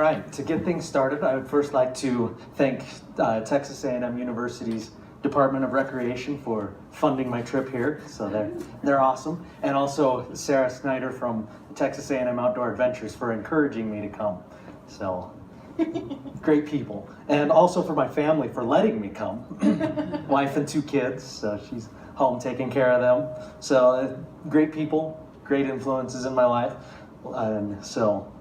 right, to get things started, I would first like to thank Texas A&M University's Department of Recreation for funding my trip here. So they're awesome. And also Sarah Snyder from Texas A&M Outdoor Adventures for encouraging me to come. So great people. And also for my family for letting me come. Wife and 2 kids, so she's home taking care of them. So great people, great influences in my life. And so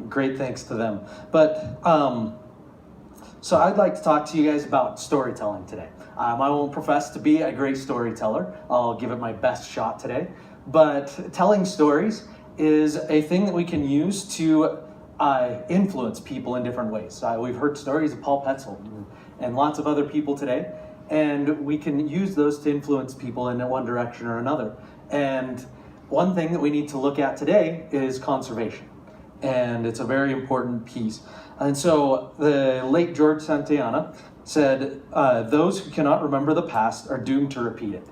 great thanks to them. But so I'd like to talk to you guys about storytelling today. I won't profess to be a great storyteller. I'll give it my best shot today. But telling stories is a thing that we can use to influence people in different ways. We've heard stories of Paul Petzl and lots of other people today, and we can use those to influence people in one direction or another. And one thing that we need to look at today is conservation. And it's a very important piece. And so the late George Santayana said, those who cannot remember the past are doomed to repeat it.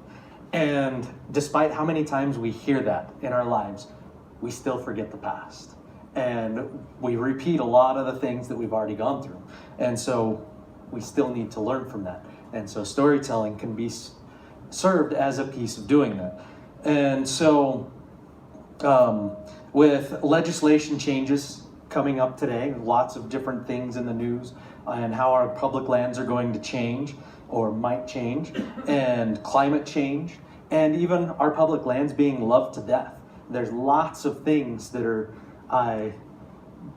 And despite how many times we hear that in our lives, we still forget the past. And we repeat a lot of the things that we've already gone through. And so we still need to learn from that. And so storytelling can be served as a piece of doing that. And so with legislation changes coming up today, lots of different things in the news and how our public lands are going to change or might change, and climate change, and even our public lands being loved to death. There's lots of things that are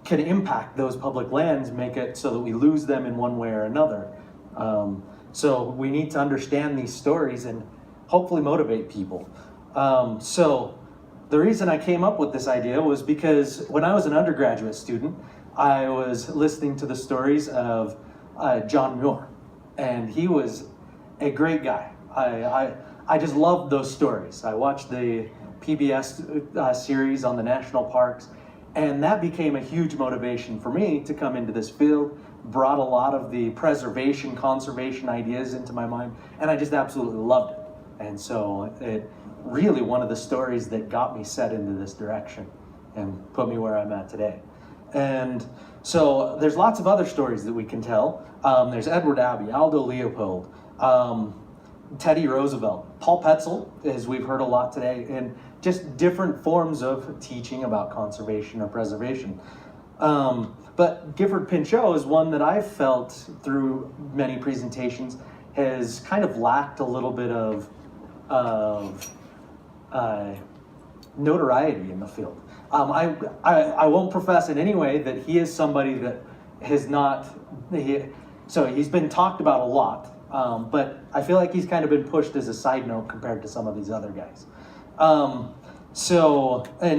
can impact those public lands, make it so that we lose them in one way or another. So we need to understand these stories and hopefully motivate people. So the reason I came up with this idea was because when I was an undergraduate student, I was listening to the stories of John Muir, and he was a great guy. I just loved those stories. I watched the PBS series on the national parks, and that became a huge motivation for me to come into this field, brought a lot of the preservation, conservation ideas into my mind, and I just absolutely loved it. And so it really one of the stories that got me set into this direction and put me where I'm at today. And so there's lots of other stories that we can tell. There's Edward Abbey, Aldo Leopold, Teddy Roosevelt, Paul Petzl, as we've heard a lot today, and just different forms of teaching about conservation or preservation. But Gifford Pinchot is one that I've felt through many presentations has kind of lacked a little bit of notoriety in the field. I won't profess in any way that he is somebody that has not, so he's been talked about a lot, but I feel like he's kind of been pushed as a side note compared to some of these other guys. And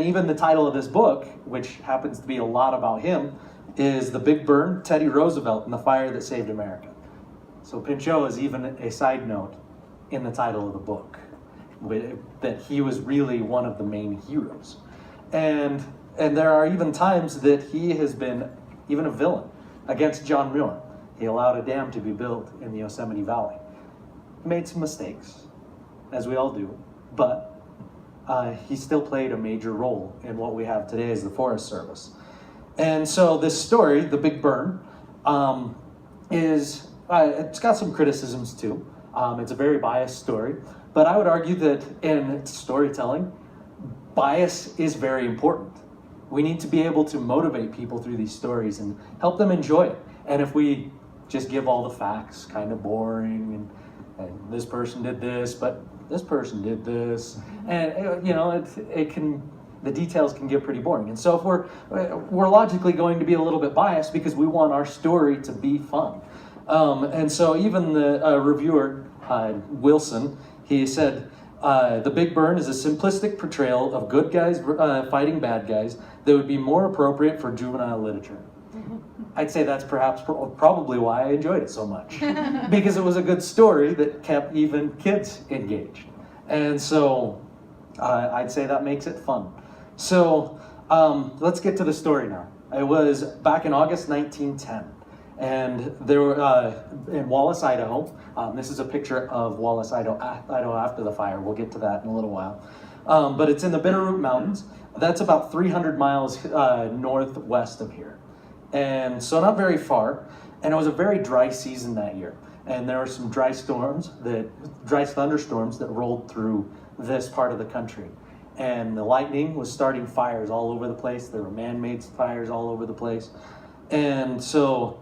even the title of this book, which happens to be a lot about him, is The Big Burn, Teddy Roosevelt and the Fire That Saved America. So Pinchot is even a side note in the title of the book, that he was really one of the main heroes. And there are even times that he has been even a villain against John Muir. He allowed a dam to be built in the Yosemite Valley. He made some mistakes, as we all do, but he still played a major role in what we have today as the Forest Service. And so this story, The Big Burn, it's got some criticisms too. It's a very biased story, but I would argue that in storytelling, bias is very important. We need to be able to motivate people through these stories and help them enjoy it. And if we just give all the facts, kind of boring, and this person did this, but this person did this, and the details can get pretty boring. And so if we're logically going to be a little bit biased because we want our story to be fun. And so even the reviewer, Wilson, he said, The Big Burn is a simplistic portrayal of good guys fighting bad guys that would be more appropriate for juvenile literature. I'd say that's probably why I enjoyed it so much, because it was a good story that kept even kids engaged. And so I'd say that makes it fun. So let's get to the story now. It was back in August 1910. And there were in Wallace, Idaho. This is a picture of Wallace, Idaho after the fire. We'll get to that in a little while. But it's in the Bitterroot Mountains. That's about 300 miles northwest of here. And so not very far. And it was a very dry season that year. And there were some dry thunderstorms that rolled through this part of the country. And the lightning was starting fires all over the place. There were man-made fires all over the place. And so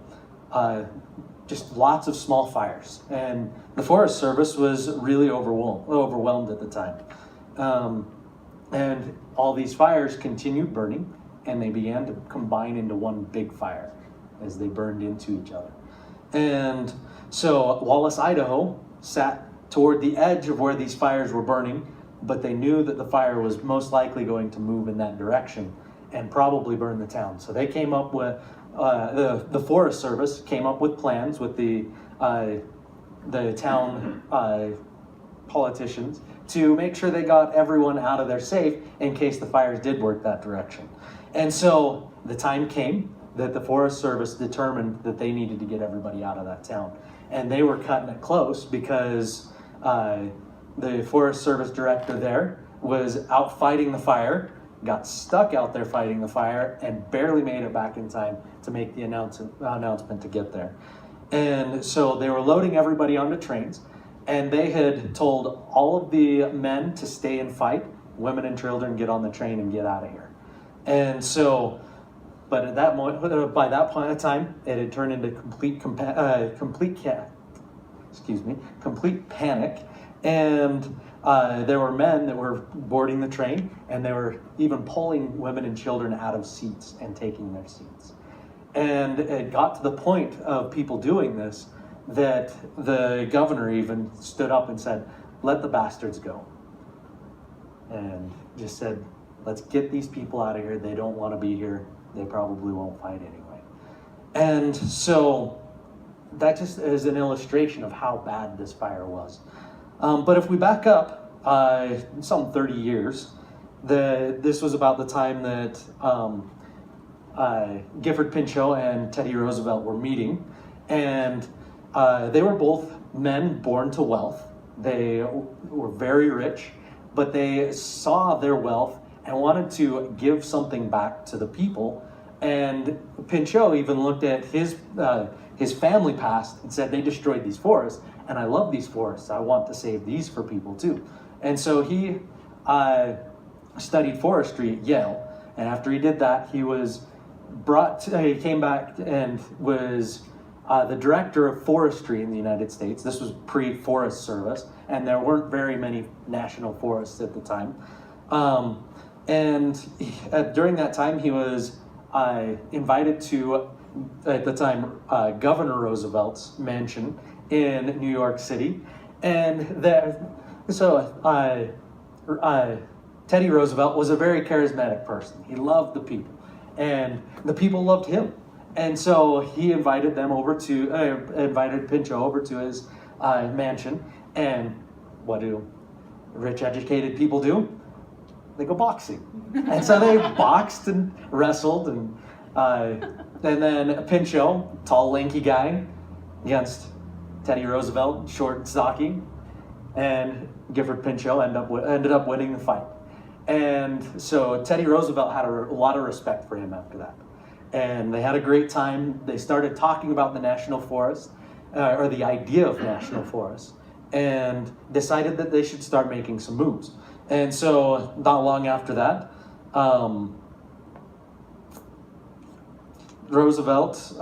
just lots of small fires. And the Forest Service was really overwhelmed at the time. And all these fires continued burning, and they began to combine into one big fire as they burned into each other. And so Wallace, Idaho sat toward the edge of where these fires were burning, but they knew that the fire was most likely going to move in that direction and probably burn the town. So they came up with, the Forest Service came up with plans with the town politicians to make sure they got everyone out of there safe in case the fires did work that direction. And so the time came that the Forest Service determined that they needed to get everybody out of that town. And they were cutting it close because the Forest Service director there was out fighting the fire, got stuck out there fighting the fire, and barely made it back in time to make the announcement to get there. And so they were loading everybody onto trains, and they had told all of the men to stay and fight, women and children get on the train and get out of here. And so, but at that moment, by that point in time, it had turned into complete panic. And there were men that were boarding the train, and they were even pulling women and children out of seats and taking their seats. And it got to the point of people doing this that the governor even stood up and said, "Let the bastards go." And just said, "Let's get these people out of here. They don't want to be here. They probably won't fight anyway." And so that just is an illustration of how bad this fire was. But if we back up some 30 years, this was about the time that Gifford Pinchot and Teddy Roosevelt were meeting, and they were both men born to wealth. They were very rich, but they saw their wealth and wanted to give something back to the people. And Pinchot even looked at his family past and said, "They destroyed these forests, and I love these forests. I want to save these for people too." And so he studied forestry at Yale, and after he did that, he came back and was the director of forestry in the United States. This was pre-Forest Service, and there weren't very many national forests at the time. During that time, he was invited to, at the time, Governor Roosevelt's mansion in New York City. And Teddy Roosevelt was a very charismatic person. He loved the people, and the people loved him. And so he invited Pinchot over to his mansion. And what do rich, educated people do? They go boxing. And so they boxed and wrestled, and then Pinchot, tall, lanky guy, against Teddy Roosevelt, short and stocky, and Gifford Pinchot ended up winning the fight. And so Teddy Roosevelt had a lot of respect for him after that. And they had a great time. They started talking about the national forest, or the idea of national forests, and decided that they should start making some moves. And so not long after that, Roosevelt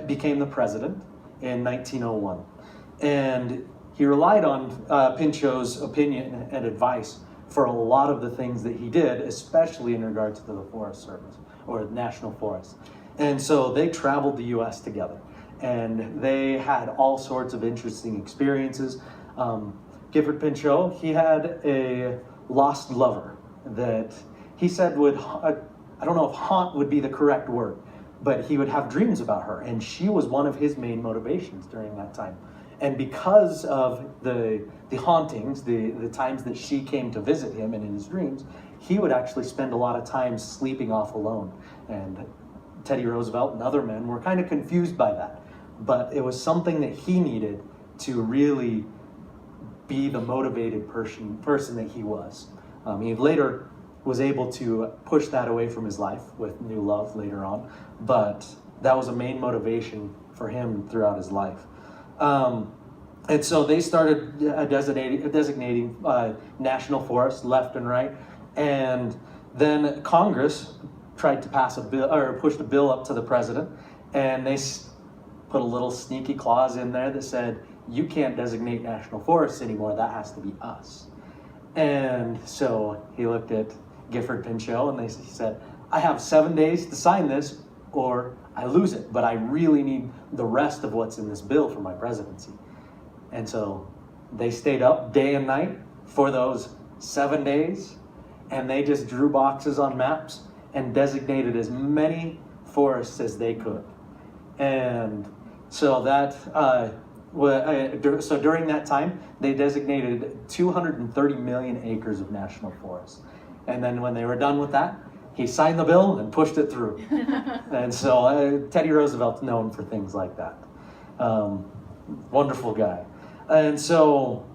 became the president in 1901. And he relied on Pinchot's opinion and advice for a lot of the things that he did, especially in regard to the Forest Service or National Forests. And so they traveled the U.S. together, and they had all sorts of interesting experiences. Gifford Pinchot, he had a lost lover that he said would, I don't know if haunt would be the correct word, but he would have dreams about her, and she was one of his main motivations during that time. And because of the hauntings, the times that she came to visit him and in his dreams, he would actually spend a lot of time sleeping off alone. And Teddy Roosevelt and other men were kind of confused by that. But it was something that he needed to really be the motivated person that he was. He later was able to push that away from his life with new love later on. But that was a main motivation for him throughout his life. And so they started designating national forests left and right. And then Congress tried to pass a bill, or pushed a bill up to the president, and they put a little sneaky clause in there that said, you can't designate national forests anymore, that has to be us. And so he looked at Gifford Pinchot and he said, I have 7 days to sign this or I lose it, but I really need the rest of what's in this bill for my presidency. And so they stayed up day and night for those 7 days, and they just drew boxes on maps and designated as many forests as they could. And so that so during that time, they designated 230 million acres of national forests. And then when they were done with that, he signed the bill and pushed it through. And so Teddy Roosevelt's known for things like that. Wonderful guy. And so,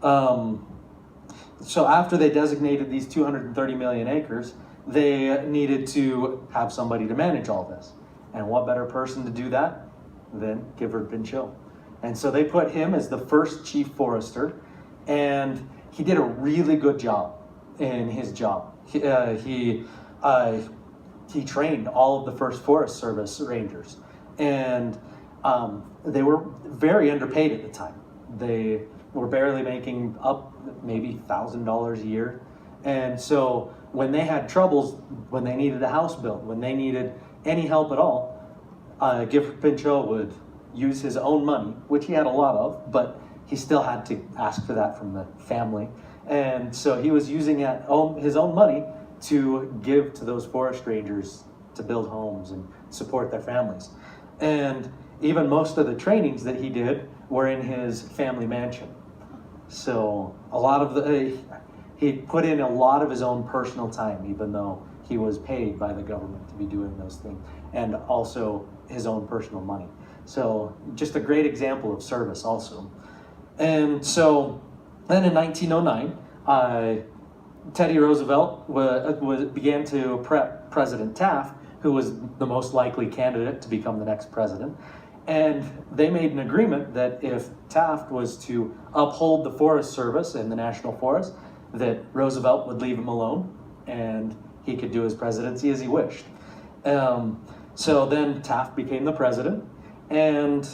so after they designated these 230 million acres, they needed to have somebody to manage all this. And what better person to do that than Gifford Pinchot? And so they put him as the first chief forester, and he did a really good job in his job. He trained all of the first Forest Service rangers, and they were very underpaid at the time. They were barely making up maybe $1,000 a year. And so when they had troubles, when they needed a house built, when they needed any help at all, Gifford Pinchot would use his own money, which he had a lot of, but he still had to ask for that from the family. And so he was using his own money to give to those forest rangers to build homes and support their families. And even most of the trainings that he did were in his family mansion. So a lot of he put in a lot of his own personal time, even though he was paid by the government to be doing those things, and also his own personal money. So just a great example of service also. And so then in 1909, Teddy Roosevelt began to prep President Taft, who was the most likely candidate to become the next president. And they made an agreement that if Taft was to uphold the Forest Service and the National Forest, that Roosevelt would leave him alone and he could do his presidency as he wished. So then Taft became the president, and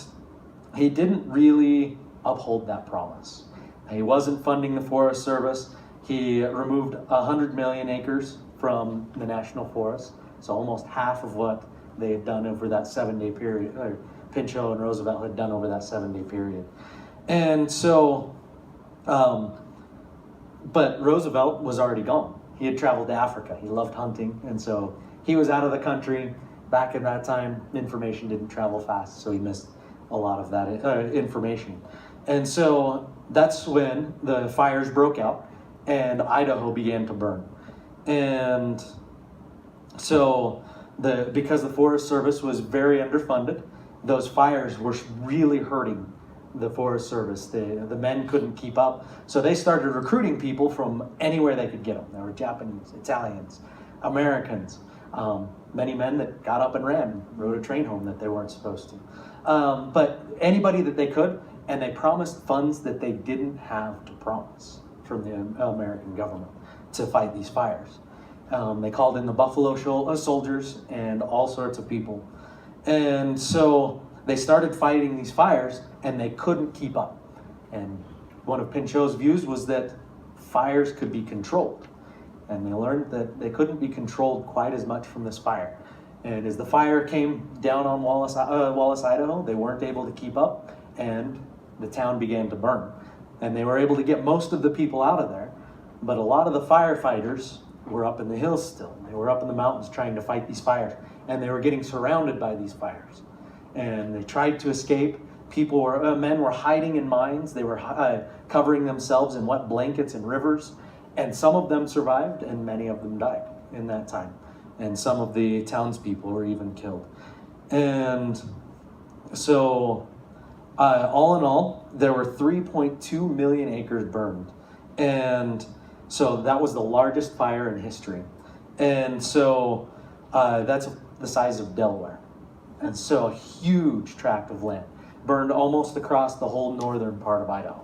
he didn't really uphold that promise. He wasn't funding the Forest Service. He removed 100 million acres from the National Forest, so almost half of what they had done over that 7-day period, or Pinchot and Roosevelt had done over that 7-day period. And so, but Roosevelt was already gone. He had traveled to Africa. He loved hunting, and so he was out of the country. Back in that time, information didn't travel fast, so he missed a lot of that information. And so that's when the fires broke out and Idaho began to burn. And so because the Forest Service was very underfunded, those fires were really hurting the Forest Service. The men couldn't keep up. So they started recruiting people from anywhere they could get them. There were Japanese, Italians, Americans, many men that got up and ran, rode a train home that they weren't supposed to. But anybody that they could, and they promised funds that they didn't have to promise from the American government to fight these fires. They called in the Buffalo soldiers and all sorts of people. And so they started fighting these fires, and they couldn't keep up. And one of Pinchot's views was that fires could be controlled. And they learned that they couldn't be controlled quite as much from this fire. And as the fire came down on Wallace, Idaho, they weren't able to keep up, and the town began to burn. And they were able to get most of the people out of there, but a lot of the firefighters were up in the hills still. They were up in the mountains trying to fight these fires, and they were getting surrounded by these fires. And they tried to escape. Men were hiding in mines. They were covering themselves in wet blankets and rivers. And some of them survived, and many of them died in that time. And some of the townspeople were even killed. And so, all in all, there were 3.2 million acres burned. And so that was the largest fire in history. And so that's the size of Delaware. And so a huge tract of land burned almost across the whole northern part of Idaho.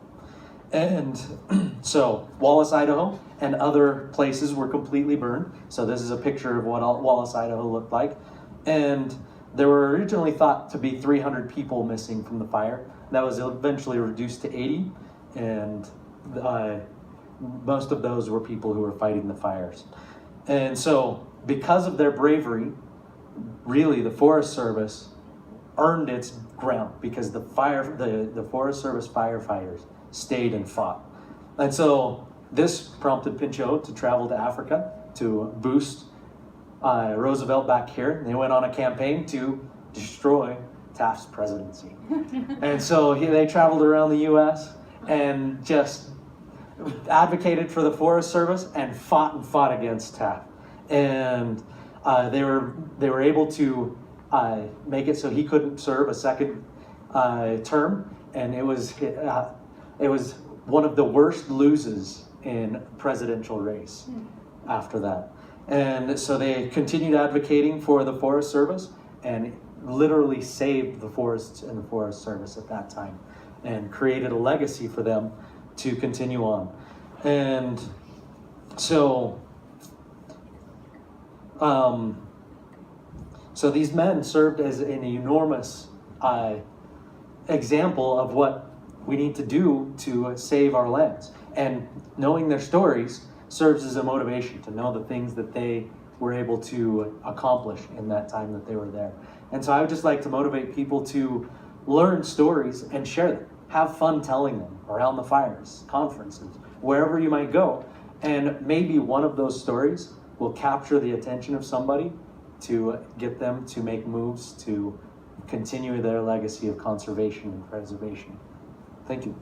And so Wallace, Idaho, and other places were completely burned. So this is a picture of what Wallace, Idaho looked like. And there were originally thought to be 300 people missing from the fire. That was eventually reduced to 80, and most of those were people who were fighting the fires. And so because of their bravery, really the Forest Service earned its ground, because the Forest Service firefighters stayed and fought. And so this prompted Pinchot to travel to Africa to boost Roosevelt back here. They went on a campaign to destroy Taft's presidency. And so they traveled around the US and just advocated for the Forest Service and fought against Taft. And they were able to make it so he couldn't serve a second term, and it was one of the worst loses in presidential race after that. And so they continued advocating for the Forest Service and literally saved the forests and the Forest Service at that time, and created a legacy for them to continue on. And so so these men served as an enormous example of what we need to do to save our lands. And knowing their stories serves as a motivation to know the things that they were able to accomplish in that time that they were there. And so I would just like to motivate people to learn stories and share them. Have fun telling them around the fires, conferences, wherever you might go. And maybe one of those stories will capture the attention of somebody to get them to make moves to continue their legacy of conservation and preservation. Thank you.